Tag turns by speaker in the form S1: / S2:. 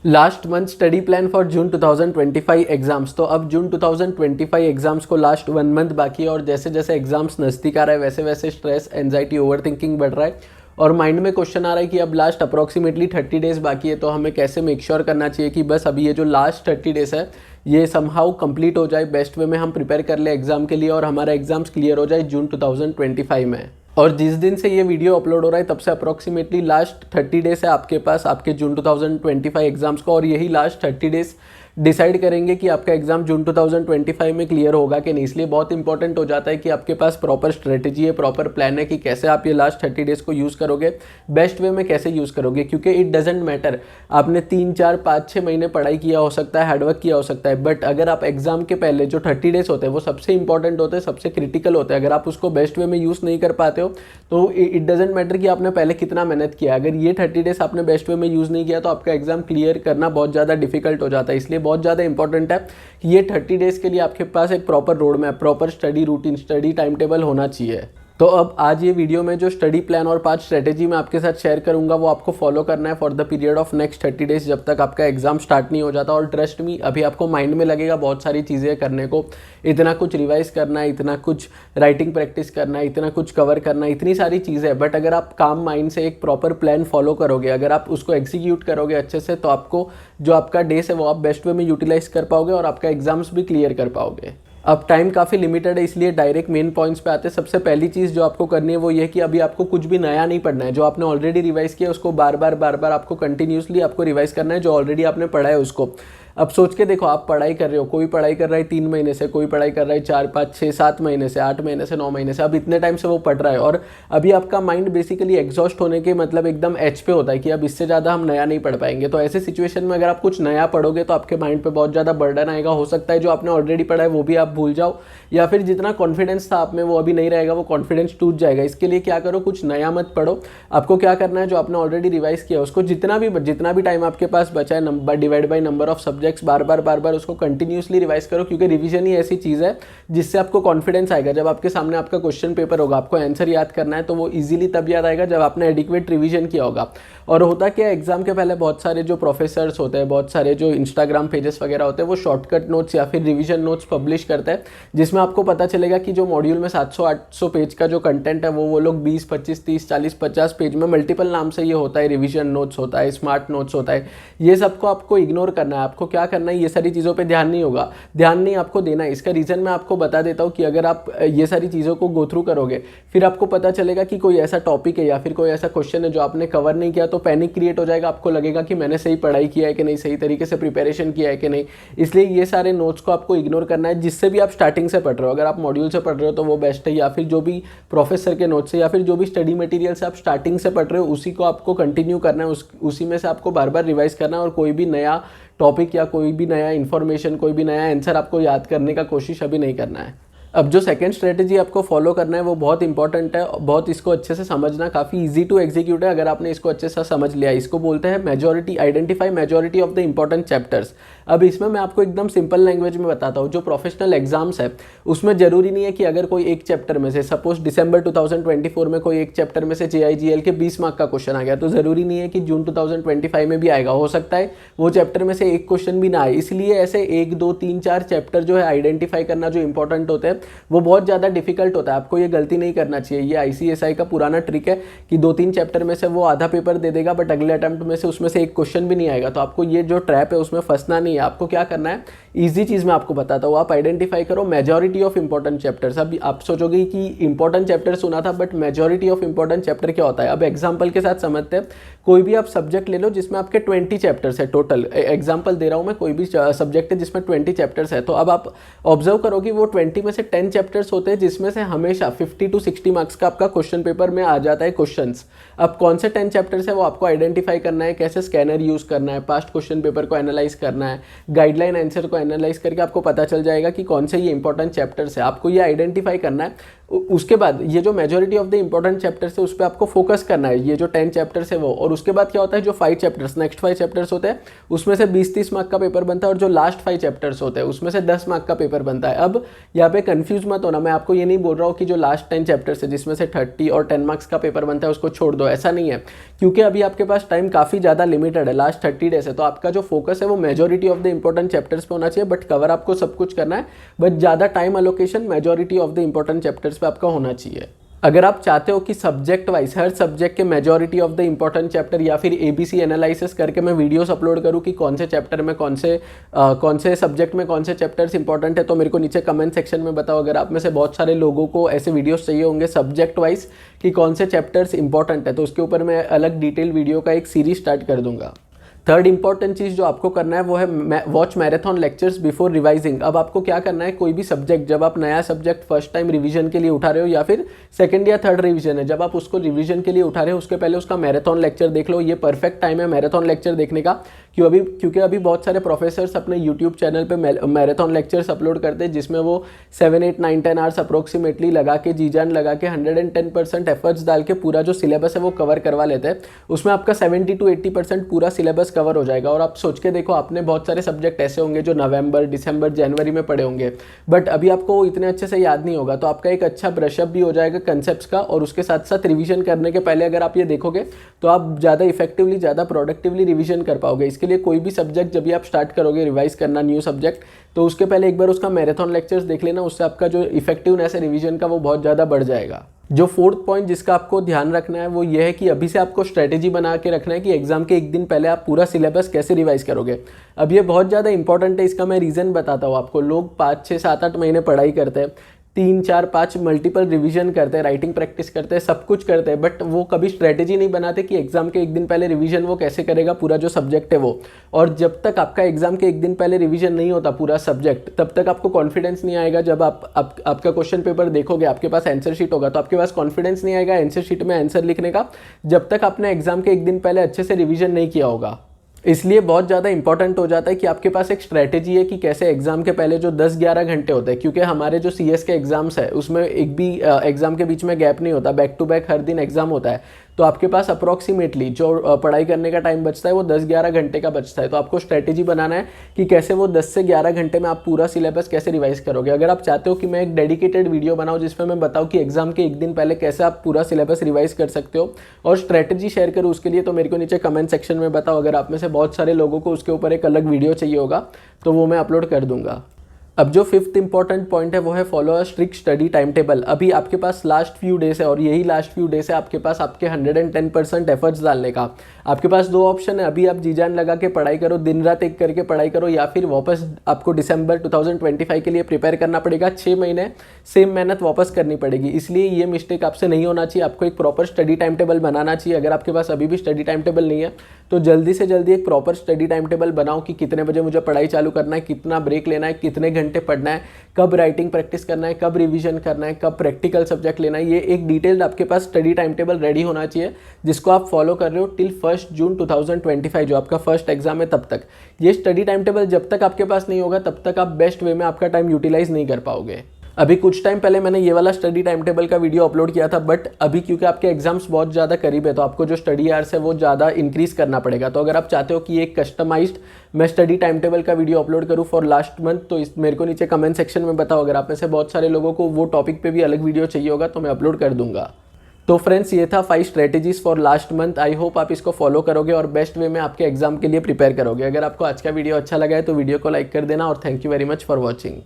S1: Last month study plan for June 2025 exams. तो अब जून 2025 exams को लास्ट 1 मंथ बाकी है और जैसे जैसे एग्जाम्स नज़दीक आ रहा है वैसे वैसे स्ट्रेस, एंजाइटी, ओवर थिंकिंग बढ़ रहा है और माइंड में क्वेश्चन आ रहा है कि अब लास्ट अप्रॉक्सीमेटली 30 डेज बाकी है, तो हमें कैसे मेक श्योर करना चाहिए कि बस अभी ये जो लास्ट 30 डेज है ये समहाउ कंप्लीट हो जाए, बेस्ट वे में हम प्रिपेयर कर ले एग्जाम के लिए और हमारा एग्जाम्स क्लियर हो जाए जून 2025 में। और जिस दिन से ये वीडियो अपलोड हो रहा है तब से अप्रॉक्सीमेटली लास्ट 30 डेज है आपके पास आपके जून 2025 एग्जाम्स को, और यही लास्ट 30 डेज डिसाइड करेंगे कि आपका एग्जाम जून 2025 में क्लियर होगा कि नहीं। इसलिए बहुत इंपॉर्टेंट हो जाता है कि आपके पास प्रॉपर स्ट्रेटेजी है, प्रॉपर प्लान है कि कैसे आप ये लास्ट 30 डेज को यूज़ करोगे, बेस्ट वे में कैसे यूज़ करोगे। क्योंकि इट डजेंट मैटर आपने 3, 4, 5, 6 महीने पढ़ाई किया हो सकता है, हार्डवर्क किया हो सकता है, बट अगर आप एग्जाम के पहले जो 30 डेज होते हैं वो सबसे इंपॉर्टेंट होते हैं, सबसे क्रिटिकल होते हैं। अगर आप उसको बेस्ट वे में यूज़ नहीं कर पाते हो तो इट डजेंट मैटर कि आपने पहले कितना मेहनत किया, अगर ये 30 डेज आपने बेस्ट वे में यूज़ नहीं किया तो आपका एग्जाम क्लियर करना बहुत ज़्यादा डिफिकल्ट हो जाता है। इसलिए बहुत ज़्यादा इंपॉर्टेंट है कि ये 30 डेज के लिए आपके पास एक proper road map, proper study routine, study time table होना चाहिए। तो अब आज ये वीडियो में जो स्टडी प्लान और 5 स्ट्रेटेजी मैं आपके साथ शेयर करूंगा वो आपको फॉलो करना है for the period of next 30 days जब तक आपका एग्जाम स्टार्ट नहीं हो जाता। और ट्रस्ट मी, अभी आपको माइंड में लगेगा बहुत सारी चीज़ें करने को, इतना कुछ रिवाइज करना है, इतना कुछ राइटिंग प्रैक्टिस करना है, इतना कुछ कवर करना है, इतनी सारी चीज़ें हैं। बट अगर आप काम माइंड से एक प्रॉपर प्लान फॉलो करोगे, अगर आप उसको एग्जीक्यूट करोगे अच्छे से, तो आपको जो आपका डेज है वो आप बेस्ट वे में यूटिलाइज कर पाओगे और आपका एग्जाम्स भी क्लियर कर पाओगे। अब टाइम काफ़ी लिमिटेड है इसलिए डायरेक्ट मेन पॉइंट्स पे आते हैं। सबसे पहली चीज़ जो आपको करनी है वो ये है कि अभी आपको कुछ भी नया नहीं पढ़ना है। जो आपने ऑलरेडी रिवाइज किया उसको बार बार आपको कंटिन्यूसली आपको रिवाइज करना है। जो ऑलरेडी आपने पढ़ा है उसको अब सोच के देखो, आप पढ़ाई कर रहे हो, कोई पढ़ाई कर रहा है 3 महीने से, कोई पढ़ाई कर रहा है 4, 5, 6, 7 महीने से, 8 महीने से, 9 महीने से, अब इतने टाइम से वो पढ़ रहा है और अभी आपका माइंड बेसिकली एग्जॉस्ट होने के मतलब एकदम एच पे होता है कि अब इससे ज़्यादा हम नया नहीं पढ़ पाएंगे। तो ऐसे सिचुएशन में अगर आप कुछ नया पढ़ोगे तो आपके माइंड पे बहुत ज़्यादा बर्डन आएगा। हो सकता है जो आपने ऑलरेडी पढ़ा है वो भी आप भूल जाओ, या फिर जितना कॉन्फिडेंस था आप में वो अभी नहीं रहेगा, वो कॉन्फिडेंस टूट जाएगा। इसके लिए क्या करो, कुछ नया मत पढ़ो। आपको क्या करना है, जो आपने ऑलरेडी रिवाइज किया उसको जितना भी टाइम आपके पास बचा है divide by number of subjects बार बार उसको कंटिन्यूसली रिवाइज करो। क्योंकि रिवीजन ही ऐसी चीज़ है जिससे आपको कॉन्फिडेंस आएगा। जब आपके सामने आपका क्वेश्चन पेपर होगा, आपको आंसर याद करना है तो वो इजीली तब याद आएगा जब आपने एडिक्वेट रिवीजन किया होगा। और होता क्या, एग्जाम के पहले बहुत सारे जो प्रोफेसर्स होते हैं, बहुत सारे जो इंस्टाग्राम पेजेस वगैरह होते हैं वो शॉर्टकट नोट्स या फिर रिवीजन नोट्स पब्लिश करते हैं, जिसमें आपको पता चलेगा कि जो मॉड्यूल में 700-800 पेज का जो कंटेंट है वो लोग 20, 25, 30, 40, 50 पेज में मल्टीपल नाम से ये होता है, रिवीजन नोट्स होता है, स्मार्ट नोट्स होता है। ये सबको आपको इग्नोर करना है। आपको क्या करना है, ये सारी चीज़ों पे ध्यान नहीं होगा, ध्यान नहीं आपको देना है। इसका रीज़न मैं आपको बता देता हूँ कि अगर आप ये सारी चीज़ों को गो थ्रू करोगे फिर आपको पता चलेगा कि कोई ऐसा टॉपिक है या फिर कोई ऐसा क्वेश्चन है जो आपने कवर नहीं किया, तो पैनिक क्रिएट हो जाएगा। आपको लगेगा कि मैंने सही पढ़ाई किया है कि नहीं, सही तरीके से प्रिपरेशन किया है कि नहीं। इसलिए ये सारे नोट्स को आपको इग्नोर करना है, जिससे भी आप स्टार्टिंग से पढ़ रहे हो। अगर आप मॉड्यूल से पढ़ रहे हो तो वो बेस्ट है, या फिर जो भी प्रोफेसर के नोट्स है या फिर जो भी स्टडी मटेरियल से आप स्टार्टिंग से पढ़ रहे हो उसी को आपको कंटिन्यू करना है, उसी में से आपको बार बार रिवाइज करना है। और कोई भी नया टॉपिक या कोई भी नया इन्फॉर्मेशन, कोई भी नया आंसर आपको याद करने का कोशिश अभी नहीं करना है। अब जो सेकंड स्ट्रेटेजी आपको फॉलो करना है वो बहुत इंपॉर्टेंट है, बहुत इसको अच्छे से समझना, काफ़ी इजी टू एग्जीक्यूट है अगर आपने इसको अच्छे से समझ लिया। इसको बोलते हैं identify majority of the important chapters. अब इसमें मैं आपको एकदम सिंपल लैंग्वेज में बताता हूँ। जो प्रोफेशनल एग्जाम्स है उसमें जरूरी नहीं है कि अगर कोई एक चैप्टर में से, सपोज दिसंबर 2024 में कोई एक चैप्टर में से JIGL के 20 मार्क का क्वेश्चन आ गया, तो ज़रूरी नहीं है कि जून 2025 में भी आएगा। हो सकता है वो चैप्टर में से एक क्वेश्चन भी ना आए। इसलिए ऐसे 1, 2, 3, 4 चैप्टर जो है आइडेंटिफाई करना जो इंपॉर्टेंट होते हैं वो बहुत ज़्यादा डिफिकल्ट होता है। आपको ये गलती नहीं करना चाहिए। ये ICSI का पुराना ट्रिक है कि 2-3 चैप्टर में से वो आधा पेपर दे देगा बट अगले अटेम्प्ट में से उसमें से एक क्वेश्चन भी नहीं आएगा। तो आपको ये जो ट्रैप है उसमें फंसना नहीं है। आपको क्या करना है, ईजी चीज़ मैं आपको बताता हूँ। आप आइडेंटिफाई करो मेजॉरिटी ऑफ इंपॉर्टेंट चैप्टर्स। अब आप सोचोगे कि इंपॉर्टेंट चैप्टर सुना था but majority of important chapter क्या होता है। अब एग्जाम्पल के साथ समझते हैं। कोई भी आप सब्जेक्ट ले लो जिसमें आपके 20 चैप्टर्स है टोटल। एग्जाम्पल दे रहा हूँ मैं, कोई भी सब्जेक्ट है जिसमें 20 चैप्टर्स है, तो अब आप ऑब्जर्व करोगे वो 20 में से 10 चैप्टर्स होते हैं जिसमें से हमेशा 50 to 60 मार्क्स का आपका क्वेश्चन पेपर में आ जाता है क्वेश्चंस। अब कौन से 10 चैप्टर्स है वो आपको आइडेंटिफाई करना है, कैसे स्कैनर यूज करना है, पास्ट क्वेश्चन पेपर को एनालाइज करना है, गाइडलाइन आंसर को एनालाइज करके आपको पता चल जाएगा कि कौन से ये इंपॉर्टेंट चैप्टर्स है। आपको ये आइडेंटिफाई करना है। उसके बाद ये जो majority of the important chapters है उस पर आपको फोकस करना है, ये जो 10 चैप्टर्स है वो। और उसके बाद क्या होता है, जो 5 चैप्टर्स, नेक्स्ट 5 चैप्टर्स होते हैं उसमें से 20-30 मार्क का पेपर बनता है, और जो लास्ट 5 चैप्टर्स होते हैं उसमें से 10 मार्क का पेपर बनता है। अब यहाँ पे कंफ्यूज मत होना, मैं आपको ये नहीं बोल रहा हूँ कि जो लास्ट 10 चैप्टर्स है जिसमें से 30 और 10 मार्क्स का पेपर बनता है उसको छोड़ दो, ऐसा नहीं है, क्योंकि अभी आपके पास टाइम काफ़ी ज़्यादा लिमिटेड है, लास्ट 30 डेज है। तो आपका जो फोकस है वो majority of the important chapters पे होना चाहिए, बट कवर आपको सब कुछ करना है, बट ज़्यादा time allocation majority of the important chapters पे आपका होना चाहिए। अगर आप चाहते हो कि सब्जेक्ट वाइज हर सब्जेक्ट के majority of the important chapter या फिर एबीसी एनालिसिस करके मैं वीडियोस अपलोड करूं कि कौन से चैप्टर में कौन से सब्जेक्ट में कौन से चैप्टर्स इंपॉर्टेंट है, तो मेरे को नीचे कमेंट सेक्शन में बताओ। अगर आप में से बहुत सारे लोगों को ऐसे वीडियोस चाहिए होंगे सब्जेक्ट वाइज कि कौन से चैप्टर्स इंपॉर्टेंट है, तो उसके ऊपर मैं अलग डिटेल वीडियो का एक सीरीज स्टार्ट कर दूंगा। थर्ड इंपॉर्टेंट चीज़ जो आपको करना है वो है watch marathon lectures before revising. अब आपको क्या करना है, कोई भी सब्जेक्ट जब आप नया सब्जेक्ट फर्स्ट टाइम रिवीजन के लिए उठा रहे हो या फिर सेकंड या थर्ड रिवीजन है, जब आप उसको रिवीजन के लिए उठा रहे हो उसके पहले उसका मैराथन लेक्चर देख लो। ये परफेक्ट टाइम है मैराथन लेक्चर देखने का, क्योंकि अभी बहुत सारे प्रोफेसर्स अपने यूट्यूब चैनल पे मैराथन लेक्चर्स अपलोड करते हैं जिसमें वो 7, 8, 9, 10 आवर्स अप्रोक्सीमेटली लगा के, जी जान लगा के 110% एफर्ट्स डाल के पूरा जो सिलेबस है वो कवर करवा लेते हैं। उसमें आपका 70 to 80% पूरा सिलेबस कवर हो जाएगा। और आप सोच के देखो, आपने बहुत सारे सब्जेक्ट ऐसे होंगे जो नवंबर, दिसंबर, जनवरी में पढ़े होंगे, बट अभी आपको इतने अच्छे से याद नहीं होगा, तो आपका एक अच्छा ब्रशअप भी हो जाएगा कंसेप्ट्स का। और उसके साथ साथ रिवीजन करने के पहले अगर आप ये देखोगे तो आप ज़्यादा इफेक्टिवली, ज़्यादा प्रोडक्टिवली रिवीजन कर पाओगे। इसके लिए कोई भी सब्जेक्ट जब भी आप स्टार्ट करोगे रिवाइज करना न्यू सब्जेक्ट, तो उसके पहले एक बार उसका मैराथन लेक्चर्स देख लेना, उससे आपका जो इफेक्टिवनेस है रिवीजन का वो बहुत ज़्यादा बढ़ जाएगा। जो फोर्थ पॉइंट जिसका आपको ध्यान रखना है वो ये है कि अभी से आपको स्ट्रेटेजी बना के रखना है कि एग्जाम के एक दिन पहले आप पूरा सिलेबस कैसे रिवाइज करोगे। अब ये बहुत ज़्यादा इंपॉर्टेंट है, इसका मैं रीज़न बताता हूँ आपको। लोग 5, 6, 7, 8 महीने पढ़ाई करते हैं, 3, 4, 5 मल्टीपल रिवीजन करते हैं, राइटिंग प्रैक्टिस करते हैं, सब कुछ करते हैं, बट वो कभी स्ट्रेटेजी नहीं बनाते कि एग्जाम के एक दिन पहले रिवीजन वो कैसे करेगा पूरा जो सब्जेक्ट है वो। और जब तक आपका एग्जाम के एक दिन पहले रिवीजन नहीं होता पूरा सब्जेक्ट, तब तक आपको कॉन्फिडेंस नहीं आएगा। जब आपका क्वेश्चन पेपर देखोगे, आपके पास आंसर शीट होगा, तो आपके पास कॉन्फिडेंस नहीं आएगा आंसर शीट में आंसर लिखने का, जब तक आपने एग्जाम के एक दिन पहले अच्छे से रिवीजन नहीं किया होगा। इसलिए बहुत ज़्यादा इंपॉर्टेंट हो जाता है कि आपके पास एक स्ट्रैटेजी है कि कैसे एग्जाम के पहले जो 10-11 घंटे होते हैं, क्योंकि हमारे जो सीएस के एग्जाम्स है उसमें एक भी एग्जाम के बीच में गैप नहीं होता, बैक टू बैक हर दिन एग्जाम होता है, तो आपके पास अप्रॉक्सीमेटली जो पढ़ाई करने का टाइम बचता है वो 10-11 घंटे का बचता है। तो आपको स्ट्रैटेजी बनाना है कि कैसे वो 10 से 11 घंटे में आप पूरा सिलेबस कैसे रिवाइज करोगे। अगर आप चाहते हो कि मैं एक डेडिकेटेड वीडियो बनाऊं जिसमें मैं बताऊं कि एग्जाम के एक दिन पहले कैसे आप पूरा सिलेबस रिवाइज कर सकते हो और स्ट्रैटेजी शेयर करूं, उसके लिए तो मेरे को नीचे कमेंट सेक्शन में बताओ। अगर आप में से बहुत सारे लोगों को उसके ऊपर एक अलग वीडियो चाहिए होगा तो वो मैं अपलोड कर दूंगा। अब जो फिफ्थ इंपॉर्टेंट पॉइंट है वो है follow a strict study time table. अभी आपके पास लास्ट फ्यू डेज है और यही लास्ट फ्यू डेज है आपके पास आपके 110% एफर्ट्स डालने का। आपके पास 2 ऑप्शन है, अभी आप जी जान लगा के पढ़ाई करो, दिन रात एक करके पढ़ाई करो, या फिर वापस आपको दिसंबर 2025 के लिए प्रिपेयर करना पड़ेगा। 6 महीने सेम मेहनत वापस करनी पड़ेगी। इसलिए ये मिस्टेक आपसे नहीं होना चाहिए, आपको एक प्रॉपर स्टडी टाइम टेबल बनाना चाहिए। अगर आपके पास अभी भी स्टडी टाइम टेबल नहीं है तो जल्दी से जल्दी एक प्रॉपर स्टडी टाइम टेबल बनाओ कि कितने बजे मुझे पढ़ाई चालू करना है, कितना ब्रेक लेना है, कितने घंटे पढ़ना है, कब राइटिंग प्रैक्टिस करना है, कब रिवीजन करना है, कब प्रैक्टिकल सब्जेक्ट लेना है। ये एक डिटेल्ड आपके पास स्टडी टाइम टेबल रेडी होना चाहिए जिसको आप फॉलो कर रहे हो टिल 1 जून 2025 जो आपका फर्स्ट एग्जाम है तब तक। ये स्टडी टाइम टेबल जब तक आपके पास नहीं होगा तब तक आप बेस्ट वे में आपका टाइम यूटिलाइज नहीं कर पाओगे। अभी कुछ टाइम पहले मैंने ये वाला स्टडी टाइम टेबल का वीडियो अपलोड किया था, बट अभी क्योंकि आपके एग्जाम्स बहुत ज़्यादा करीब है तो आपको जो स्टडी आवर्स है वो ज़्यादा इंक्रीज करना पड़ेगा। तो अगर आप चाहते हो कि एक कस्टमाइज्ड मैं स्टडी टाइम टेबल का वीडियो अपलोड करूँ फॉर लास्ट मंथ, तो मेरे को नीचे कमेंट सेक्शन में बताओ। अगर आप में से बहुत सारे लोगों को वो टॉपिक पे भी अलग वीडियो चाहिए होगा तो मैं अपलोड कर दूंगा। तो फ्रेंड्स, ये था 5 strategies for last month. I hope आप इसको फॉलो करोगे और बेस्ट वे में आपके एग्जाम के लिए प्रिपेयर करोगे। अगर आपको आज का वीडियो अच्छा लगा है तो वीडियो को लाइक कर देना और thank you very much for watching.